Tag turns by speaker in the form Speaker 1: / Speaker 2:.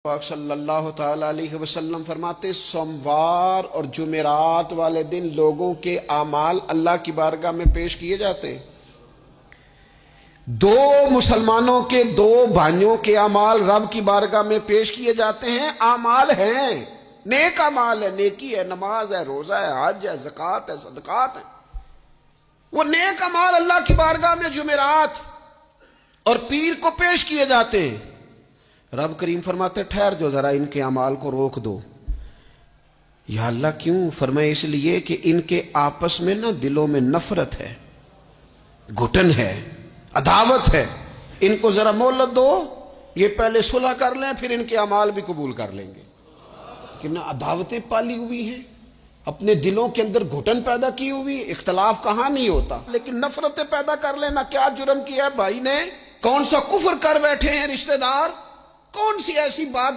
Speaker 1: پاک صلی اللہ تعالی علیہ وسلم فرماتے سوموار اور جمعرات والے دن لوگوں کے اعمال اللہ کی بارگاہ میں پیش کیے جاتے ہیں۔ دو مسلمانوں کے دو بھائیوں کے اعمال رب کی بارگاہ میں پیش کیے جاتے ہیں۔ اعمال ہیں، نیک اعمال ہے، نیکی ہے، نماز ہے، روزہ ہے، حج ہے، زکوٰۃ ہے، صدقات ہے۔ وہ نیک اعمال اللہ کی بارگاہ میں جمعرات اور پیر کو پیش کیے جاتے ہیں۔ رب کریم فرماتے ٹھہر جو ذرا ان کے اعمال کو روک دو۔ یا اللہ کیوں؟ فرمائے اس لیے کہ ان کے آپس میں نا دلوں میں نفرت ہے، گھٹن ہے، عداوت ہے۔ ان کو ذرا مہلت دو، یہ پہلے صلح کر لیں پھر ان کے اعمال بھی قبول کر لیں گے۔ کہ نہ عداوتیں پالی ہوئی ہیں، اپنے دلوں کے اندر گھٹن پیدا کی ہوئی، اختلاف کہاں نہیں ہوتا، لیکن نفرتیں پیدا کر لینا۔ کیا جرم کیا ہے بھائی نے؟ کون سا کفر کر بیٹھے ہیں رشتہ دار؟ کون سی ایسی بات